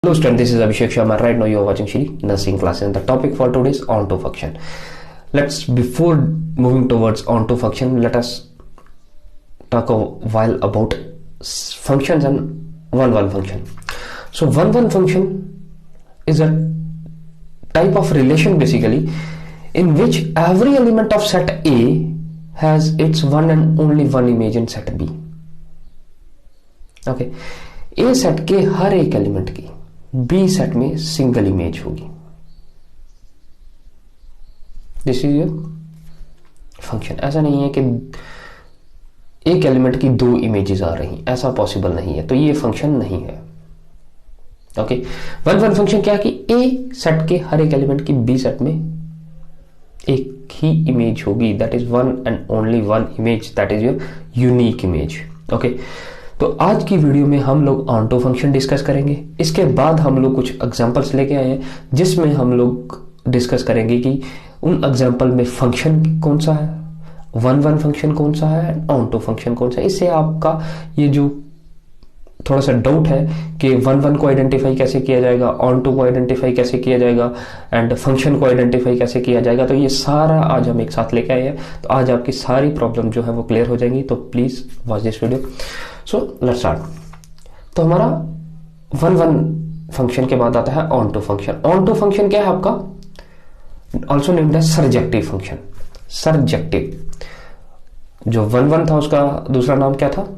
Hello student, this is Abhishek Sharma. Right now you are watching Shri Nursing Class and the topic for today is onto function. Before moving towards onto function, let us talk a while about functions and one-one function. So one-one function is a type of relation basically in which every element of set A has its one and only one image in set B. Okay, A set के हर एक element की B set में single image होगी. This is your function. ऐसा नहीं है कि एक एलिमेंट की दो इमेजेस आ रही, ऐसा पॉसिबल नहीं है, तो ये फंक्शन नहीं है. ओके, वन वन फंक्शन क्या है कि ए सेट के हर एक एलिमेंट की बी सेट में एक ही इमेज होगी. That is one and only one image, that is your unique image. Okay, तो आज की वीडियो में हम लोग ऑन्टो फंक्शन डिस्कस करेंगे. इसके बाद हम लोग कुछ एग्जांपल्स लेके आए हैं जिसमें हम लोग डिस्कस करेंगे कि उन एग्जांपल में फंक्शन कौन सा है, वन वन फंक्शन कौन सा है, ऑन्टो फंक्शन कौन सा है. इससे आपका ये जो थोड़ा सा डाउट है कि वन वन को आइडेंटिफाई कैसे किया जाएगा, ऑन्टो को आइडेंटिफाई कैसे किया जाएगा एंड फंक्शन को आइडेंटिफाई कैसे किया जाएगा, तो ये सारा आज हम एक साथ लेके आए हैं. तो आज आपकी सारी प्रॉब्लम जो है वो क्लियर हो जाएंगी. तो please watch this video. So let's start. तो हमारा वन वन फंक्शन के बाद आता है ऑन्टो फंक्शन. ऑन्टो फंक्शन क्या है आपका? Also named as surjective function. Surjective जो वन वन था उसका दूसरा नाम क्या था?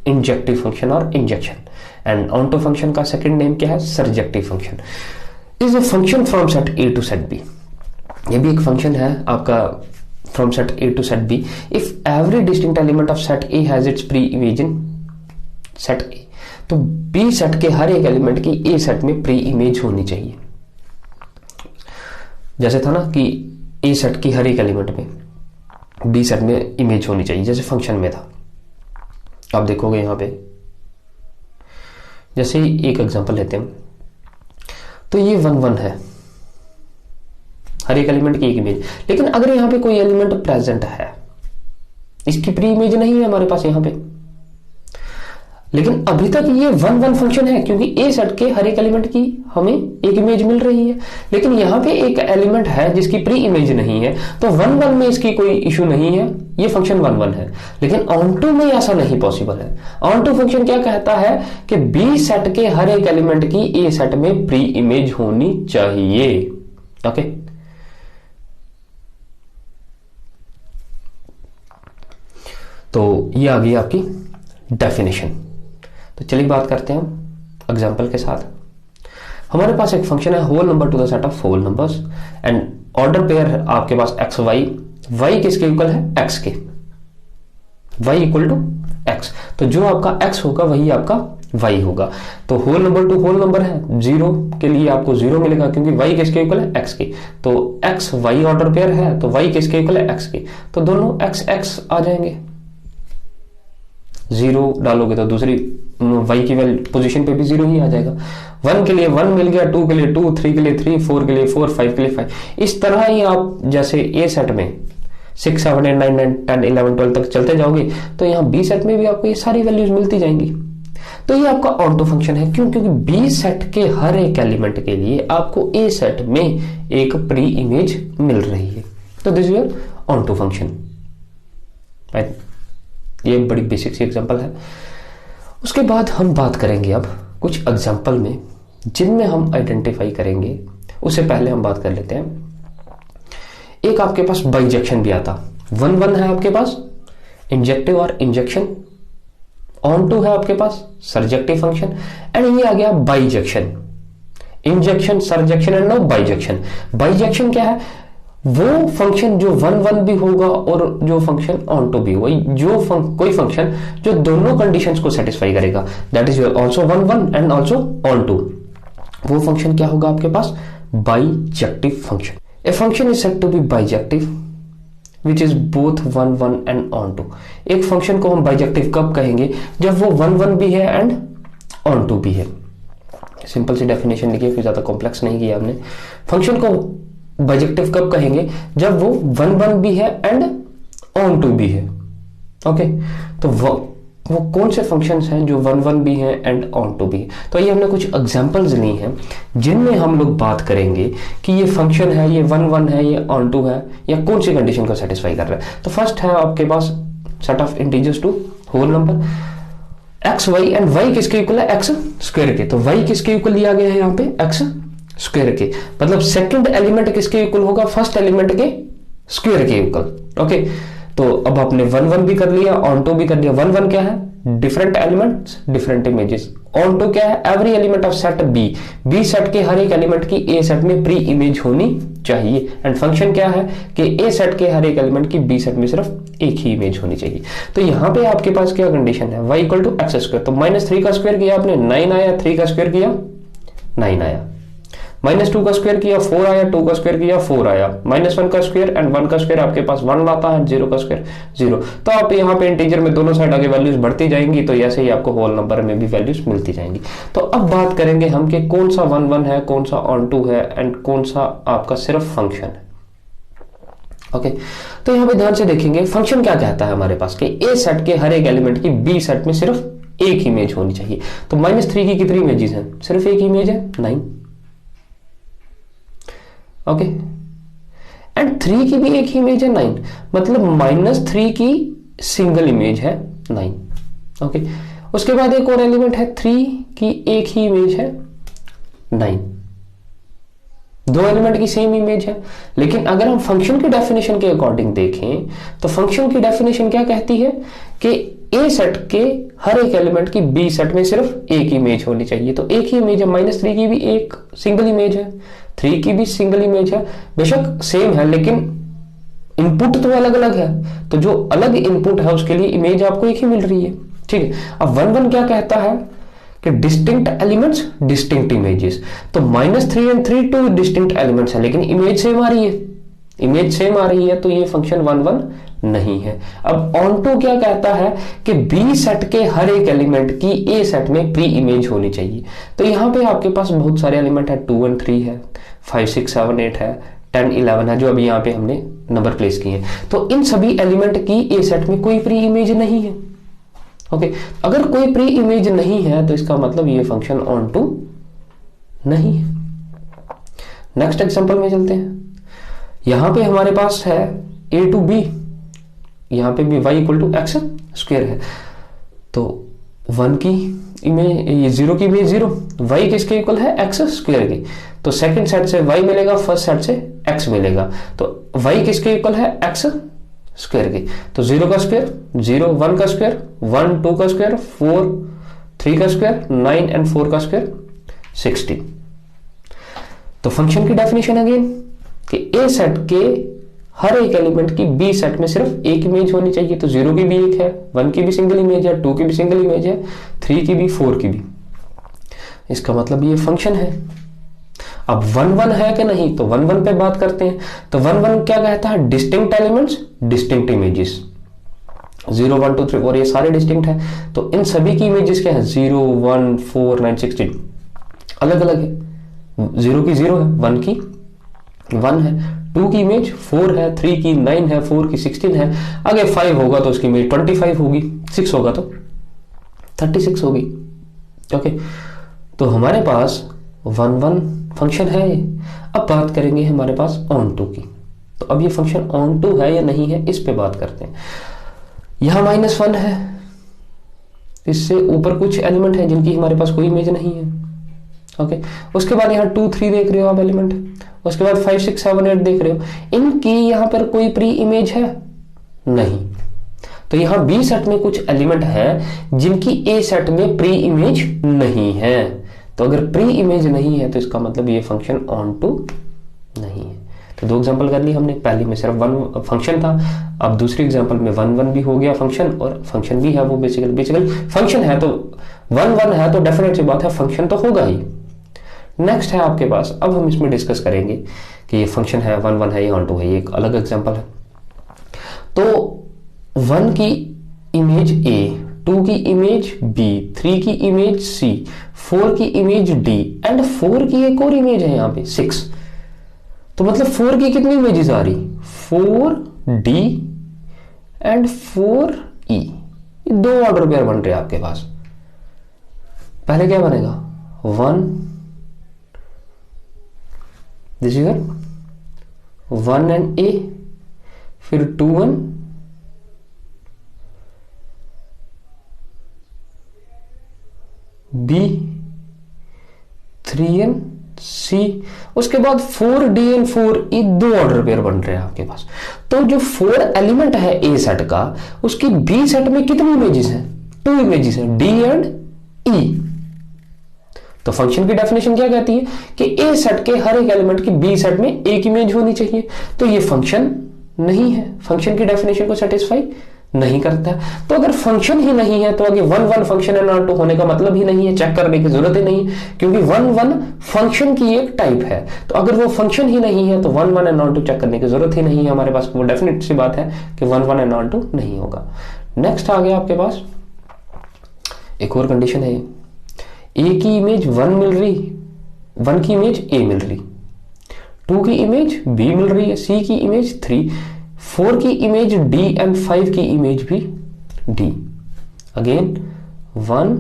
इंजेक्टिव फंक्शन और इंजेक्शन. एंड ऑन्टो फंक्शन का सेकंड नेम क्या है? Surjective function. Is a function from set A to set B. ये भी एक फंक्शन है आपका from set A to set B if every distinct element of set A has its preimage in set A. तो B set के हर एक element की ए सेट में प्री इमेज होनी चाहिए. जैसे था ना कि ए सेट की हर एक एलिमेंट में बी सेट में इमेज होनी चाहिए, जैसे फंक्शन में था. आप देखोगे यहां पे जैसे एक एग्जांपल लेते हैं, तो ये वन वन है, हर एक एलिमेंट की एक इमेज. लेकिन अगर यहां पे कोई एलिमेंट प्रेजेंट है, इसकी प्री इमेज नहीं है हमारे पास यहां पे, लेकिन अभी तक ये वन वन फंक्शन है क्योंकि ए सेट के हर एक एलिमेंट की हमें एक इमेज मिल रही है. लेकिन यहां पे एक एलिमेंट है जिसकी प्री इमेज नहीं है, तो वन वन में इसकी कोई इशू नहीं है, ये फंक्शन वन वन है. लेकिन ऑन्टो में ऐसा नहीं पॉसिबल है. ऑन्टो फंक्शन क्या कहता है कि बी सेट के हर एक एलिमेंट की ए सेट में प्री इमेज होनी चाहिए. ओके, तो ये आ गई आपकी डेफिनेशन. तो चलिए बात करते हैं हम एग्जांपल के साथ. हमारे पास एक फंक्शन है whole number to the set of whole numbers and order pair आपके पास एक्स वाई. वाई किसके इक्वल है? एक्स के. वाई इक्वल टू एक्स, तो जो आपका एक्स होगा वही आपका वाई होगा. तो whole number to whole number है, जीरो के लिए आपको जीरो मिलेगा क्योंकि वाई किसके इक्वल है? एक्स के. तो एक्स वाई ऑर्डर पेयर है, तो वाई किसके इक्वल है? एक्स के. तो दोनों एक्स एक्स आ जाएंगे. जीरो डालोगे तो दूसरी वाई की पोजीशन पे भी जीरो ही आ जाएगा. वन के लिए वन मिल गया, टू के लिए टू, थ्री के लिए थ्री, फोर के लिए फोर, फाइव के लिए फाइव. इस तरह ही आप जैसे ए सेट में 6, 7, 8, 9, 10, 11, 12 तक चलते जाओगे तो यहाँ बी सेट में भी आपको ये सारी वैल्यूज मिलती जाएंगी. तो ये आपका ऑन्टो फंक्शन है. क्यों? क्योंकि बी सेट के हर एक एलिमेंट के लिए आपको ए सेट में एक प्री इमेज मिल रही है. तो this is your onto function. ये बड़ी बेसिक सी एग्जांपल है. उसके बाद हम बात करेंगे अब कुछ एग्जांपल में जिनमें हम आइडेंटिफाई करेंगे. उससे पहले हम बात कर लेते हैं, एक आपके पास बाइजेक्शन भी आता. वन वन है आपके पास इंजेक्टिव और इंजेक्शन, ऑन्टो है आपके पास सरजेक्टिव फंक्शन, एंड ये आ गया bijection. Injection, surjection and now bijection. Bijection क्या है? वो फंक्शन जो वन वन भी होगा और जो फंक्शन ऑन्टो भी होगा, जो कोई फंक्शन जो दोनों कंडीशंस को सेटिस्फाई करेगा, that is also one one and also onto. वो फंक्शन क्या होगा आपके पास? Bijective function. A function is said to be bijective which is both one one and onto. एक फंक्शन को हम बाइजेक्टिव कब कहेंगे? जब वो वन वन भी है एंड ऑन्टो भी है. सिंपल सी डेफिनेशन लिखिए, फिर ज्यादा कॉम्प्लेक्स नहीं किया हमने. फंक्शन को बाइजेक्टिव कब कहेंगे? जब वो वन वन भी है एंड ऑन टू भी है. ओके, तो वो कौन से फंक्शंस हैं जो 1 1 भी हैं एंड ऑन टू भी है। तो ये हमने कुछ एग्जांपल्स ली हैं जिनमें हम लोग बात करेंगे कि ये फंक्शन है, ये 1 1 है, ये ऑन टू है, या कौन सी कंडीशन को सेटिस्फाई कर रहा है। तो फर्स्ट है आपके पास set of integers to whole number x y, and y किसके इक्वल है, एक्स स्क्वायर के। तो वाई किसके इक्वल लिया गया है यहाँ पे, एक्स स्क्वायर के। मतलब सेकंड एलिमेंट किसके इक्वल होगा, फर्स्ट एलिमेंट के स्क्वायर के इक्वल। ओके, तो अब आपने 1 1 भी कर लिया, ऑन टू भी कर लिया। 1 1 क्या है, different elements different images. Onto क्या है, every element of set b, b set के हर एक एलिमेंट की ए सेट में प्री इमेज होनी चाहिए। एंड फंक्शन क्या है कि ए सेट के हर एक एलिमेंट की बी सेट में सिर्फ एक ही इमेज होनी चाहिए। तो यहाँ पे आपके पास क्या कंडीशन है, y equal to x square. तो -3 का स्क्वायर किया आपने 9 आया, 3 का स्क्वायर किया 9 आया, -2 का स्क्वायर किया 4 आया, 2 का स्क्वायर किया 4 आया, -1 का स्क्वायर एंड 1 का स्क्वायर आपके पास 1 लाता है, 0 का स्क्वायर 0। तो आप यहाँ पे इंटीजर में दोनों साइड आगे वैल्यूज बढ़ती जाएंगी, तो ऐसे ही आपको होल नंबर में भी वैल्यूज मिलती जाएंगी। तो अब बात करेंगे हम कि कौन सा 1 1 है, कौन सा ऑन टू है, एंड कौन सा आपका सिर्फ फंक्शन है। ओके, तो यहाँ पे ध्यान से देखेंगे फंक्शन क्या कहता है हमारे पास कि ए सेट के हर एक एलिमेंट की बी सेट में सिर्फ एक इमेज होनी चाहिए। तो -3 की कितनी इमेजेस हैं, सिर्फ एक इमेज है 9। ओके, एंड 3 की भी एक ही इमेज है 9, मतलब -3 की सिंगल इमेज है 9। ओके, उसके बाद एक और एलिमेंट है 3 की एक ही इमेज है 9। दो एलिमेंट की सेम इमेज है। लेकिन अगर हम फंक्शन की डेफिनेशन के अकॉर्डिंग देखें तो फंक्शन की डेफिनेशन क्या कहती है कि ए सेट के हर एक एलिमेंट की बी सेट में सिर्फ एक इमेज होनी चाहिए। तो एक ही इमेज है, -3 की भी एक सिंगल इमेज है, 3 की भी सिंगल इमेज है। बेशक सेम है लेकिन इनपुट तो अलग अलग है, तो जो अलग इनपुट है उसके लिए इमेज आपको एक ही मिल रही है। ठीक है, अब 1 1 क्या कहता है कि डिस्टिंक्ट एलिमेंट्स डिस्टिंक्ट इमेजेस। तो -3 एंड 3 टू डिस्टिंक्ट एलिमेंट्स है लेकिन इमेज सेम आ रही है, इमेज सेम आ रही है, तो ये फंक्शन 1 1 नहीं है। अब ऑन टू क्या कहता है कि बी सेट के हर एक एलिमेंट की ए सेट में प्री इमेज होनी चाहिए। तो यहाँ पे आपके पास बहुत सारे एलिमेंट है, 2 1 3 है, 5 6 7 8 है, 10 11 है, जो अभी यहाँ पे हमने नंबर प्लेस किए हैं। तो इन सभी एलिमेंट की ए सेट में कोई प्री इमेज नहीं है। ओके, अगर कोई प्री इमेज नहीं है तो इसका मतलब ये फंक्शन ऑन टू नहीं है। नेक्स्ट एग्जांपल में चलते हैं। यहां पे हमारे पास है a टू b, यहां पे भी y equal to x square है। तो 1 की इमेज, ये 0 की इमेज 0, y किसके इक्वल है, एक्स स्क्वायर की। तो सेकंड सेट से y मिलेगा, फर्स्ट सेट से x मिलेगा। तो y किसके इक्वल है, एक्स स्क्वायर की। तो 0 का स्क्वायर 0, 1 का स्क्वायर 1, 2 का स्क्वायर 4, 3 का स्क्वायर 9 एंड 4 का स्क्वायर 16। तो फंक्शन की डेफिनेशन अगेन कि ए सेट के हर एक एलिमेंट की बी सेट में सिर्फ एक इमेज होनी चाहिए। तो 0 की भी एक है, 1 की भी सिंगल इमेज है, 2 की भी सिंगल इमेज है, 3 की भी, 4 की भी। इसका मतलब ये फंक्शन है। अब 1 1 है कि नहीं, तो 1 1 पे बात करते हैं। तो 1 1 क्या कहता है, डिस्टिंक्ट एलिमेंट्स डिस्टिंक्ट इमेजेस। 0 1 2 3 4 ये सारे डिस्टिंक्ट है। तो इन सभी की इमेजेस क्या है, 0 1 4 9 16 अलग अलग है। 0 की 0 है, 1 की 1 है, 2 की इमेज 4 है, 3 की 9 है, 4 की 16 है। आगे 5 होगा तो उसकी इमेज 25 होगी, 6 होगा तो 36 होगी। ओके, तो हमारे पास 1 1 फंक्शन है। अब बात करेंगे हमारे पास ऑन टू की। तो अब ये फंक्शन ऑन टू है या नहीं है, इस पे बात करते हैं। यहां -1 है, इससे ऊपर कुछ एलिमेंट है जिनकी हमारे पास कोई इमेज नहीं है। ओके, उसके बाद यहाँ 2 3 देख रहे हो आप एलिमेंट, उसके बाद 5 6 7 8 देख रहे हो, इनकी यहाँ पर कोई प्री इमेज है नहीं। तो यहाँ बी सेट में कुछ एलिमेंट है जिनकी ए सेट में प्री इमेज नहीं है। तो अगर प्री इमेज नहीं है तो इसका मतलब ये फंक्शन ऑन टू नहीं है। तो 2 एग्जांपल कर ली हमने, पहले में सिर्फ 1 फंक्शन था, अब दूसरी एग्जांपल में 1 1 भी हो गया फंक्शन, और फंक्शन भी है वो बेसिकली फंक्शन है। तो 1 1 है तो डेफिनेट सी बात है फंक्शन तो होगा ही। नेक्स्ट है आपके पास, अब हम इसमें डिस्कस करेंगे कि ये फंक्शन है 1 1 है या ऑन टू है, ये एक अलग एग्जाम्पल है। तो 1 की इमेज a, 2 की इमेज b, 3 की इमेज c, 4 की इमेज d एंड 4 की एक और इमेज है यहाँ पे 6। तो मतलब 4 की कितनी इमेजेस आ रही, 4d एंड 4e। ये दो ऑर्डर पेयर बन रहे हैं आपके पास। पहले क्या बनेगा, 1 दिस इज 1 एंड A, फिर 2 1 B, 3 N C, उसके बाद 4D एंड 4 E, दो ऑर्डर पेयर बन रहे हैं आपके पास। तो जो 4 एलिमेंट है A सेट का, उसकी B सेट में कितनी इमेजेस हैं, 2 इमेजेस हैं, D एंड E। तो फंक्शन की डेफिनेशन क्या कहती है कि A सेट के हर एक एलिमेंट की B सेट में एक इमेज होनी चाहिए। तो ये फंक्शन नहीं है, फंक्शन की डेफिनेशन को सेटिस्फाई नहीं करता है। तो अगर फंक्शन ही नहीं है तो आगे 1 1 फंक्शन है नॉट टू होने का मतलब ही नहीं है, चेक करने की जरूरत ही नहीं, क्योंकि 1 1 फंक्शन की एक टाइप है। तो अगर वो फंक्शन ही नहीं है तो 1 1 एंड नॉट टू चेक करने की जरूरत ही नहीं है हमारे पास। वो डेफिनेट सी बात है कि 1 1 एंड नॉट टू नहीं होगा। नेक्स्ट आ गया आपके पास एक और कंडीशन है, ए की इमेज 1 मिल रही, 1 की इमेज ए मिल रही, 2 की इमेज बी मिल रही है, सी की इमेज 3, 4 की इमेज डी एंड 5 की इमेज भी d. Again 1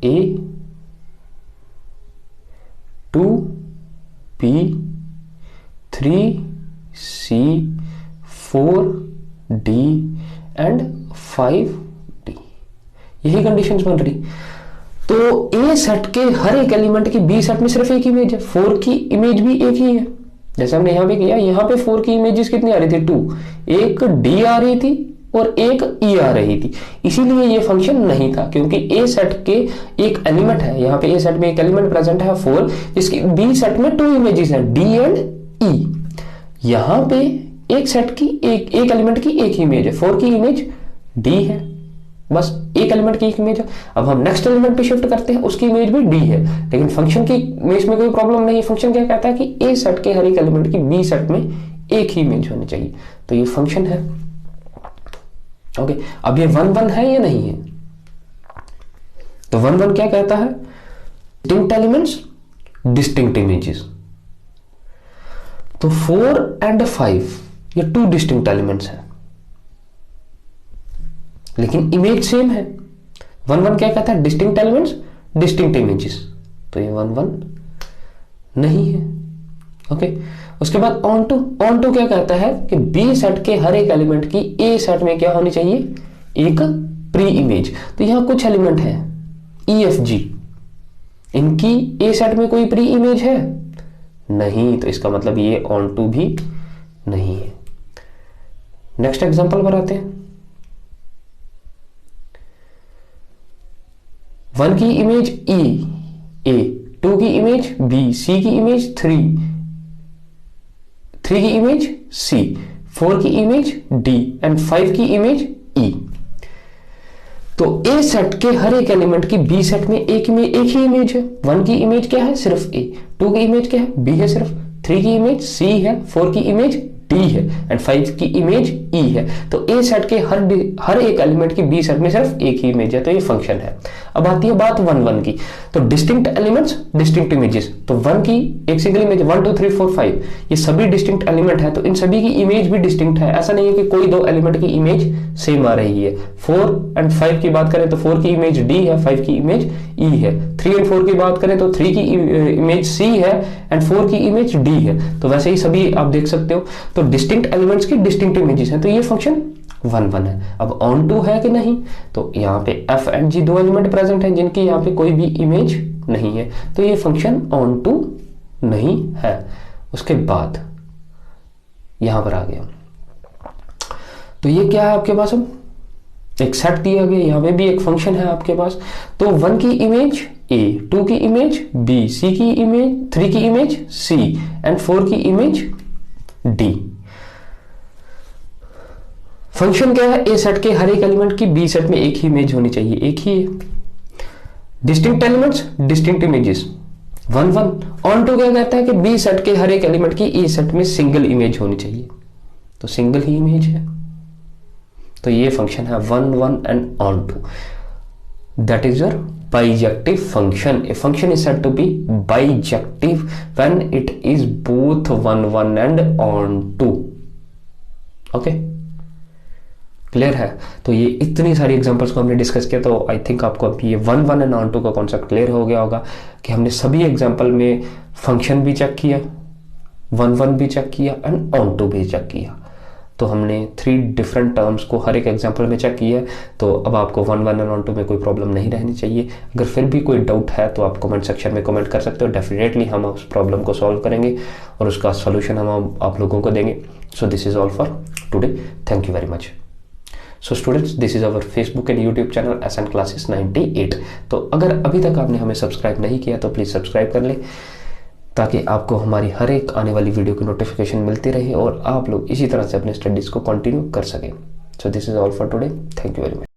a, 2 b, 3 c, 4 d and 5 d, यही कंडीशंस बन रही। तो ए सेट के हर एक एलिमेंट की बी सेट में सिर्फ एक इमेज है, 4 की इमेज भी एक ही है, जैसे हमने यहां पे किया। यहां पे 4 की इमेजेस कितनी आ रही थी, 2, एक डी आ रही थी और एक ई आ रही थी। इसीलिए ये फंक्शन नहीं था, क्योंकि ए सेट के एक एलिमेंट है, यहाँ पे ए सेट में एक एलिमेंट प्रेजेंट है 4, जिसकी बी सेट में 2 इमेजेस हैं, डी एंड ई। यहां पे एक सेट की एक एलिमेंट की एक इमेज है, 4 की इमेज डी है, बस एक एलिमेंट की एक इमेज है। अब हम नेक्स्ट एलिमेंट पे शिफ्ट करते हैं, उसकी इमेज भी डी है, लेकिन फंक्शन की इमेज में कोई प्रॉब्लम नहीं है। फंक्शन क्या कहता है कि ए सेट के हर एक एलिमेंट की बी सेट में एक ही इमेज होनी चाहिए। तो ये फंक्शन है। ओके, अब ये 1 1 है या नहीं है? तो 1 1 क्या कहता है, डिस्टिंक्ट एलिमेंट्स डिस्टिंक्ट इमेजेस। तो 4 एंड 5 ये 2 डिस्टिंक्ट एलिमेंट्स हैं, लेकिन इमेज सेम है। 1 1 क्या कहता है, डिस्टिंक्ट एलिमेंट्स डिस्टिंक्ट इमेजेस। तो ये 1 1 नहीं है। ओके, उसके बाद ऑन टू क्या कहता है कि बी सेट के हर एक एलिमेंट की ए सेट में क्या होनी चाहिए, एक प्री इमेज। तो यहां कुछ एलिमेंट है ई एफ जी, इनकी ए सेट में कोई प्री इमेज है नहीं, तो इसका मतलब ये ऑन टू भी नहीं है। नेक्स्ट एग्जांपल पर आते हैं। 1 की इमेज ई ए, 2 की इमेज बी, सी की इमेज 3 की इमेज सी, 4 की इमेज डी एंड 5 की इमेज ई। तो ए सेट के हर एक एलिमेंट की बी सेट में एक ही इमेज है। 1 की इमेज क्या है, सिर्फ ए, 2 की इमेज क्या है, बी है सिर्फ, 3 की इमेज सी है, 4 की इमेज डी है एंड 5 की इमेज ई है। तो ए सेट के हर एक एलिमेंट की बी सेट में सिर्फ एक ही इमेज है, तो ये फंक्शन है। अब आती है बात 1 1 की। तो डिस्टिंक्ट एलिमेंट्स डिस्टिंक्ट इमेजेस, तो 1 की एक सिंगल इमेज 1 2 3 4 5 ये सभी डिस्टिंक्ट एलिमेंट है, तो इन सभी की इमेज भी डिस्टिंक्ट है। ऐसा नहीं है कि कोई दो एलिमेंट की इमेज सेम आ रही है। 4 एंड 5 की बात करें तो 4 की इमेज डी है, 5 की इमेज ई है। 3 एंड 4 की बात करें तो 3 की इमेज सी है एंड 4 की इमेज डी है। तो वैसे ही सभी आप देख सकते हो। तो डिस्टिंक्ट एलिमेंट्स की डिस्टिंक्ट इमेजेस हैं, तो ये फंक्शन 1 1 है। अब ऑन टू है कि नहीं, तो यहाँ पे एफ एंड जी दो एलिमेंट प्रेजेंट हैं जिनकी यहाँ पे कोई भी इमेज नहीं है, तो ये फंक्शन ऑन टू नहीं है। उसके बाद यहां पर आ गया, तो ये क्या है आपके पास, अब एक सेट दिया गया, यहाँ पे भी एक फंक्शन है आपके पास। तो 1 की इमेज ए, 2 की इमेज बी, सी की इमेज 3 की इमेज सी एंड 4 की इमेज डी। फंक्शन क्या है, ए सेट के हर एक एलिमेंट की बी सेट में एक ही इमेज होनी चाहिए, एक ही है। Distinct elements distinct images 1 1। Onto क्या कहता है कि बी सेट के हर एक एलिमेंट की ए सेट में सिंगल इमेज होनी चाहिए, तो सिंगल ही इमेज है। तो ये फंक्शन है 1 1 and onto. That is your bijective function. A function is said to be bijective when it is both 1 1 and on 2. Okay, clear है? तो ये इतनी सारी एग्जांपल्स को हमने डिस्कस किया, तो आई थिंक आपको अभी ये one one and onto का कॉन्सेप्ट क्लियर हो गया होगा कि हमने सभी एग्जांपल में फंक्शन भी चेक किया, वन वन भी चेक किया एंड ऑन टू भी चेक किया। तो हमने 3 डिफरेंट टर्म्स को हर एक एग्जांपल में चेक किया है। तो अब आपको one one and onto में कोई प्रॉब्लम नहीं रहनी चाहिए। अगर फिर भी कोई डाउट है तो आप कमेंट सेक्शन में कमेंट कर सकते हो, डेफिनेटली हम उस प्रॉब्लम को सॉल्व करेंगे और उसका सोल्यूशन हम आप लोगों को देंगे। So this is all for today, thank you very much. So students, this is our Facebook and YouTube channel SN classes 98। तो अगर अभी तक आपने हमें सब्सक्राइब नहीं किया तो प्लीज़ सब्सक्राइब कर लें, ताकि आपको हमारी हर एक आने वाली वीडियो की नोटिफिकेशन मिलती रहे और आप लोग इसी तरह से अपने स्टडीज़ को कंटिन्यू कर सकें। So this is all for today, thank you very much.